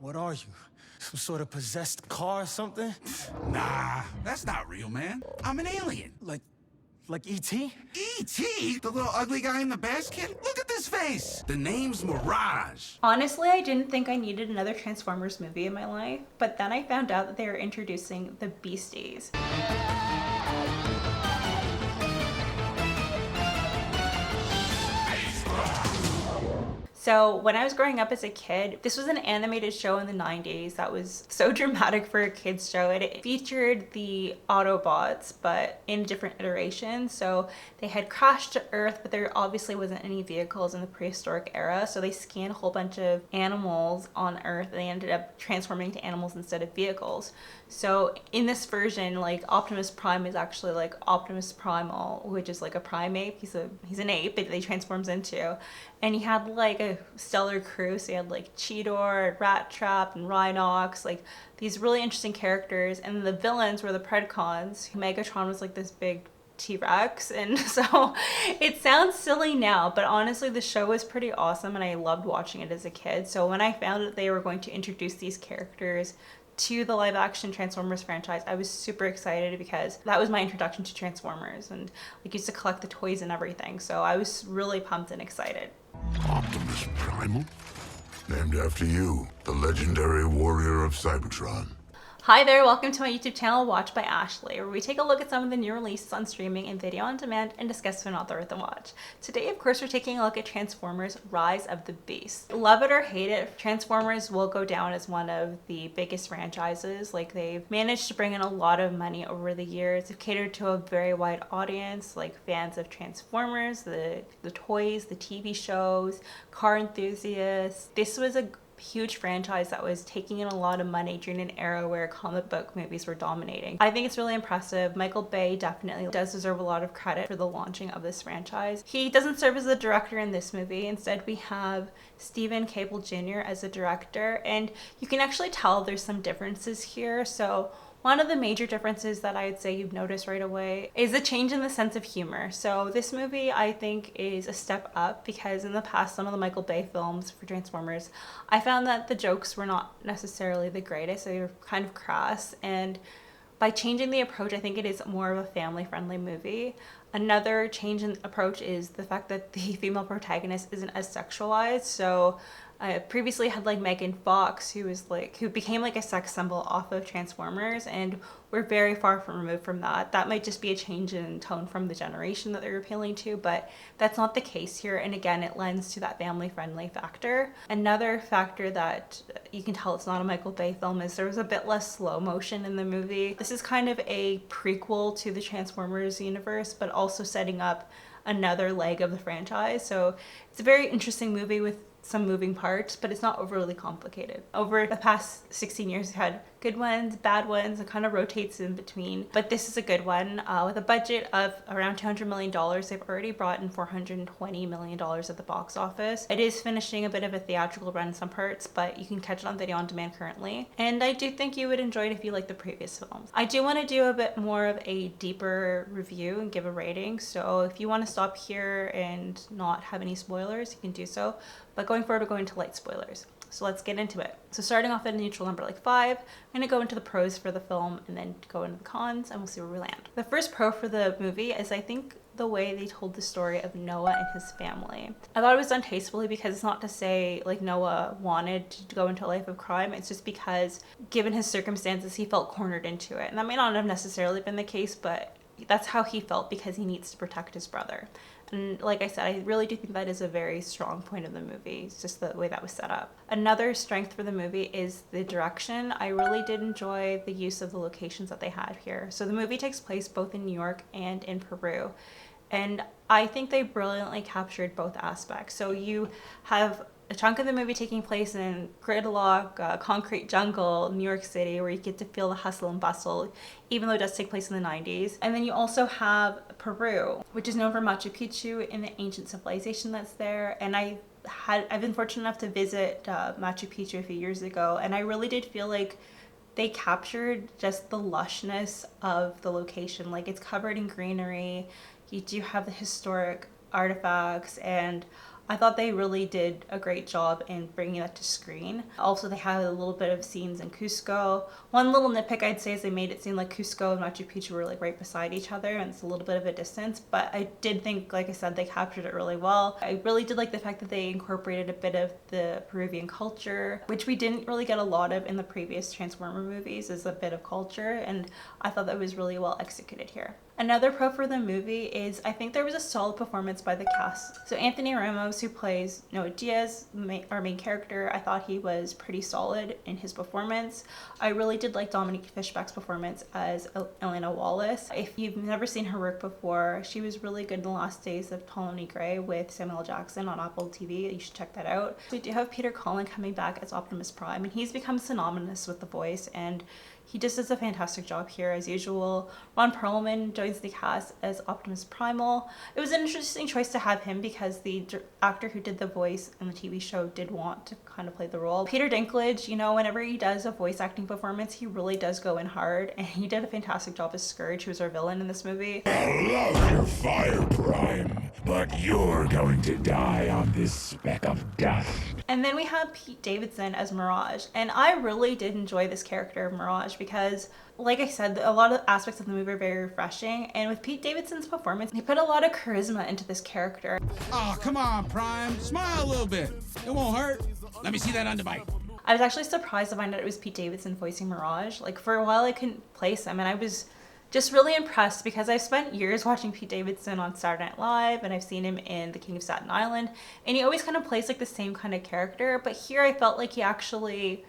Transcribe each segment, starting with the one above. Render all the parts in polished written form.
What are you? Some sort of possessed car or something? Nah, that's not real, man. I'm an alien. Like E.T.? E.T.? The little ugly guy in the basket? Look at this face. The name's Mirage. Honestly, I didn't think I needed another Transformers movie in my life, but then I found out that they were introducing the Beasties. So when I was growing up as a kid, this was an animated show in the 90s that was so dramatic for a kid's show. It featured the Autobots, but in different iterations. So they had crashed to Earth, but there obviously wasn't any vehicles in the prehistoric era. So they scanned a whole bunch of animals on Earth and they ended up transforming to animals instead of vehicles. So in this version, like Optimus Prime is actually like Optimus Primal, which is like a primate. He's an ape that he transforms into. And he had like a stellar crew. So he had like Cheetor, Rat Trap, and Rhinox, like these really interesting characters. And the villains were the Predacons. Megatron was like this big T-Rex. And so it sounds silly now, but honestly the show was pretty awesome and I loved watching it as a kid. So when I found that they were going to introduce these characters to the live action Transformers franchise, I was super excited because that was my introduction to Transformers and like used to collect the toys and everything. So I was really pumped and excited. Optimus Primal? Named after you, the legendary warrior of Cybertron. Hi there, welcome to my YouTube channel, Watch by Ashley, where we take a look at some of the new releases on streaming and video on demand and discuss if not worth the watch. Today, of course, we're taking a look at Transformers Rise of the Beast. Love it or hate it, Transformers will go down as one of the biggest franchises. Like, they've managed to bring in a lot of money over the years. They've catered to a very wide audience, like fans of Transformers, the toys, the TV shows, car enthusiasts. This was a huge franchise that was taking in a lot of money during an era where comic book movies were dominating. I think it's really impressive. Michael Bay definitely does deserve a lot of credit for the launching of this franchise. He doesn't serve as the director in this movie. Instead, we have Steven Caple Jr. as the director, and you can actually tell there's some differences here. So one of the major differences that I'd say you've noticed right away is the change in the sense of humor. So this movie, I think, is a step up because in the past, some of the Michael Bay films for Transformers, I found that the jokes were not necessarily the greatest. They were kind of crass. And by changing the approach, I think it is more of a family-friendly movie. Another change in approach is the fact that the female protagonist isn't as sexualized. So I previously had like Megan Fox, who became like a sex symbol off of Transformers, and we're very far removed from that. That might just be a change in tone from the generation that they're appealing to, but that's not the case here. And again, it lends to that family-friendly factor. Another factor that you can tell it's not a Michael Bay film is there was a bit less slow motion in the movie. This is kind of a prequel to the Transformers universe, but also setting up another leg of the franchise. So it's a very interesting movie with some moving parts, but it's not overly complicated. Over the past 16 years, we've had good ones, bad ones, it kind of rotates in between, but this is a good one. With a budget of around $200 million, they've already brought in $420 million at the box office. It is finishing a bit of a theatrical run in some parts, but you can catch it on video on demand currently. And I do think you would enjoy it if you like the previous films. I do want to do a bit more of a deeper review and give a rating, so if you want to stop here and not have any spoilers, you can do so. But going forward, we're going to light spoilers. So let's get into it. So starting off at a neutral number like 5, I'm gonna go into the pros for the film and then go into the cons and we'll see where we land. The first pro for the movie is I think the way they told the story of Noah and his family. I thought it was done tastefully because it's not to say like Noah wanted to go into a life of crime. It's just because given his circumstances, he felt cornered into it. And that may not have necessarily been the case, but that's how he felt because he needs to protect his brother. And like I said, I really do think that is a very strong point of the movie. It's just the way that was set up. Another strength for the movie is the direction. I really did enjoy the use of the locations that they had here. So the movie takes place both in New York and in Peru. And I think they brilliantly captured both aspects. So you have a chunk of the movie taking place in gridlock, concrete jungle, New York City, where you get to feel the hustle and bustle, even though it does take place in the 90s. And then you also have Peru, which is known for Machu Picchu and the ancient civilization that's there. And I've been fortunate enough to visit Machu Picchu a few years ago, and I really did feel like they captured just the lushness of the location. Like, it's covered in greenery. You do have the historic artifacts, and I thought they really did a great job in bringing that to screen. Also, they had a little bit of scenes in Cusco. One little nitpick I'd say is they made it seem like Cusco and Machu Picchu were like right beside each other, and it's a little bit of a distance, but I did think, like I said, they captured it really well. I really did like the fact that they incorporated a bit of the Peruvian culture, which we didn't really get a lot of in the previous Transformer movies, is a bit of culture, and I thought that was really well executed here. Another pro for the movie is I think there was a solid performance by the cast. So Anthony Ramos, who plays Noah Diaz, our main character, I thought he was pretty solid in his performance. I really did like Dominique Fishback's performance as Elena Wallace. If you've never seen her work before, she was really good in The Last Days of Ptolemy Grey with Samuel L. Jackson on Apple TV. You should check that out. We do have Peter Cullen coming back as Optimus Prime, and he's become synonymous with the voice, and he just does a fantastic job here as usual. Ron Perlman joins the cast as Optimus Primal. It was an interesting choice to have him because the actor who did the voice in the TV show did want to kind of play the role. Peter Dinklage, you know, whenever he does a voice acting performance, he really does go in hard, and he did a fantastic job as Scourge, who was our villain in this movie. I love your fire, Prime, but you're going to die on this speck of dust. And then we have Pete Davidson as Mirage, and I really did enjoy this character of Mirage because, like I said, a lot of aspects of the movie are very refreshing, and with Pete Davidson's performance, he put a lot of charisma into this character. Oh, come on, Prime. Smile a little bit. It won't hurt. Let me see that underbite. I was actually surprised to find out it was Pete Davidson voicing Mirage. Like, for a while I couldn't place him, and I was just really impressed because I've spent years watching Pete Davidson on Saturday Night Live, and I've seen him in The King of Staten Island, and he always kind of plays like the same kind of character, but here I felt like he actually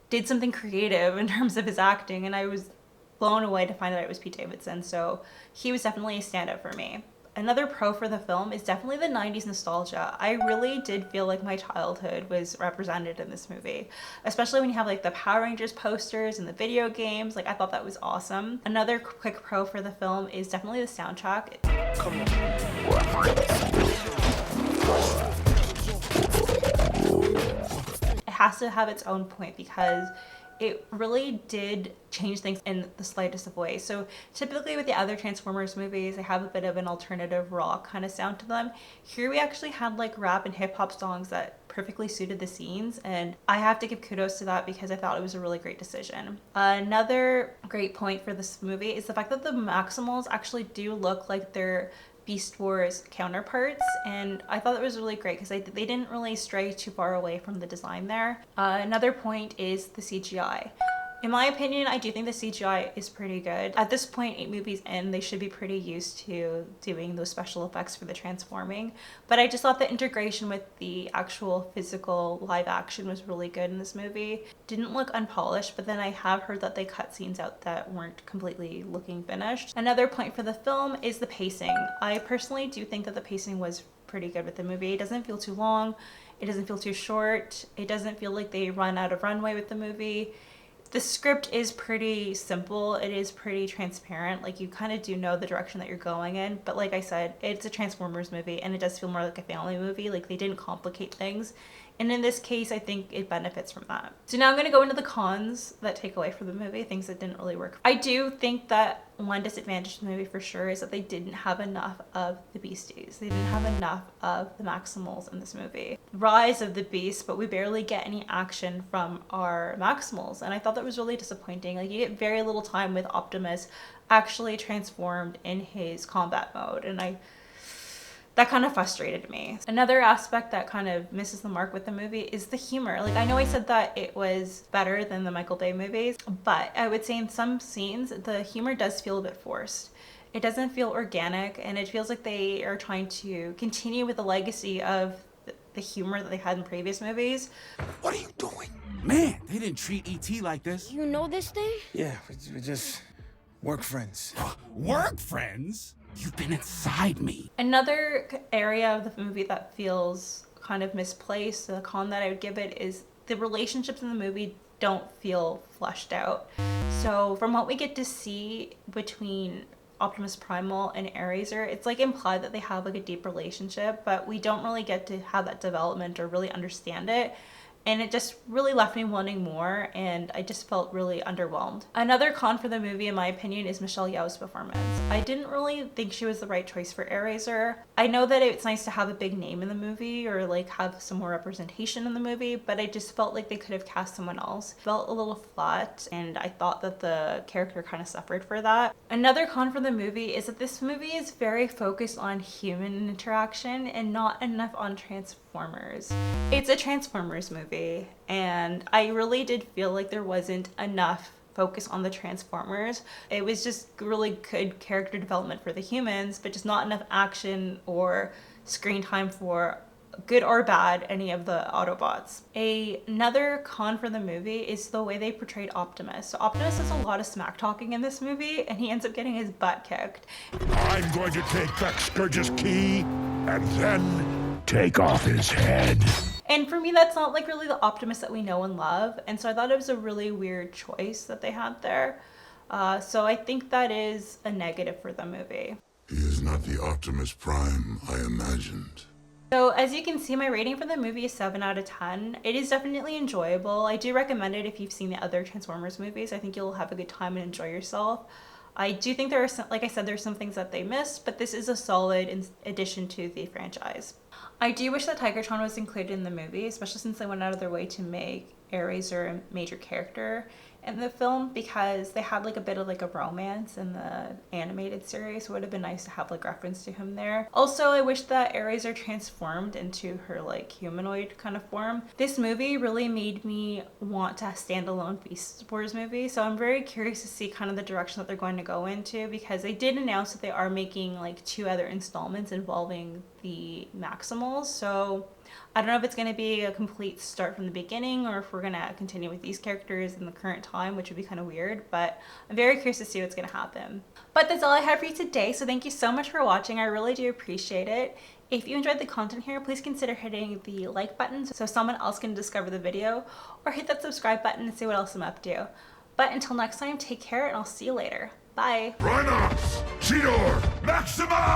did something creative in terms of his acting, and I was blown away to find out it was Pete Davidson, so he was definitely a standout for me. Another pro for the film is definitely the 90s nostalgia. I really did feel like my childhood was represented in this movie, especially when you have like the Power Rangers posters and the video games. Like, I thought that was awesome. Another quick pro for the film is definitely the soundtrack. Come on. It has to have its own point because it really did change things in the slightest of ways. So typically with the other Transformers movies, they have a bit of an alternative rock kind of sound to them. Here we actually had like rap and hip hop songs that perfectly suited the scenes, and I have to give kudos to that because I thought it was a really great decision. Another great point for this movie is the fact that the Maximals actually do look like they're Beast Wars counterparts, and I thought that was really great because they didn't really stray too far away from the design there. Another point is the CGI. In my opinion, I do think the CGI is pretty good. At this point, 8 movies in, they should be pretty used to doing those special effects for the transforming. But I just thought the integration with the actual physical live action was really good in this movie. Didn't look unpolished, but then I have heard that they cut scenes out that weren't completely looking finished. Another point for the film is the pacing. I personally do think that the pacing was pretty good with the movie. It doesn't feel too long. It doesn't feel too short. It doesn't feel like they run out of runway with the movie. The script is pretty simple. It is pretty transparent. Like, you kind of do know the direction that you're going in. But like I said, it's a Transformers movie, and it does feel more like a family movie. Like, they didn't complicate things. And in this case, I think it benefits from that. So now I'm going to go into the cons that take away from the movie, things that didn't really work. I do think that one disadvantage to the movie for sure is that they didn't have enough of the Beasties. They didn't have enough of the Maximals in this movie. Rise of the Beast, but we barely get any action from our Maximals, and I thought that was really disappointing. Like, you get very little time with Optimus actually transformed in his combat mode, and that kind of frustrated me. Another aspect that kind of misses the mark with the movie is the humor. Like, I know I said that it was better than the Michael Bay movies, but I would say in some scenes, the humor does feel a bit forced. It doesn't feel organic, and it feels like they are trying to continue with the legacy of the humor that they had in previous movies. What are you doing? Man, they didn't treat E.T. like this. You know this thing? Yeah, we're just work friends. Work friends? You've been inside me. Another area of the movie that feels kind of misplaced, the con that I would give it, is the relationships in the movie don't feel fleshed out. So from what we get to see between Optimus Primal and Airazor, it's like implied that they have like a deep relationship, but we don't really get to have that development or really understand it. and it just really left me wanting more, and I just felt really underwhelmed. Another con for the movie, in my opinion, is Michelle Yeoh's performance. I didn't really think she was the right choice for Eraser. I know that it's nice to have a big name in the movie or like have some more representation in the movie, but I just felt like they could have cast someone else. It felt a little flat, and I thought that the character kind of suffered for that. Another con for the movie is that this movie is very focused on human interaction and not enough on Transformers. It's a Transformers movie, and I really did feel like there wasn't enough focus on the Transformers. It was just really good character development for the humans, but just not enough action or screen time for, good or bad, any of the Autobots. Another con for the movie is the way they portrayed Optimus. So Optimus does a lot of smack talking in this movie, and he ends up getting his butt kicked. I'm going to take that Scourge's key and then take off his head. And for me, that's not like really the Optimus that we know and love. And so I thought it was a really weird choice that they had there. So I think that is a negative for the movie. He is not the Optimus Prime I imagined. So as you can see, my rating for the movie is 7 out of 10. It is definitely enjoyable. I do recommend it if you've seen the other Transformers movies. I think you'll have a good time and enjoy yourself. I do think there are some, like I said, there's some things that they missed, but this is a solid addition to the franchise. I do wish that Tigertron was included in the movie, especially since they went out of their way to make Eraser a major character in the film, because they had like a bit of like a romance in the animated series. So it would have been nice to have like reference to him there. Also, I wish that Eraser transformed into her like humanoid kind of form. This movie really made me want to standalone Beast Wars movie. So I'm very curious to see kind of the direction that they're going to go into, because they did announce that they are making like 2 other installments involving the Maximals. So I don't know if it's going to be a complete start from the beginning or if we're going to continue with these characters in the current time, which would be kind of weird, but I'm very curious to see what's going to happen. But that's all I have for you today, so thank you so much for watching. I really do appreciate it. If you enjoyed the content here, please consider hitting the like button so someone else can discover the video, or hit that subscribe button and see what else I'm up to. But until next time, take care and I'll see you later. Bye! Ramos! Cheetor! Maxima!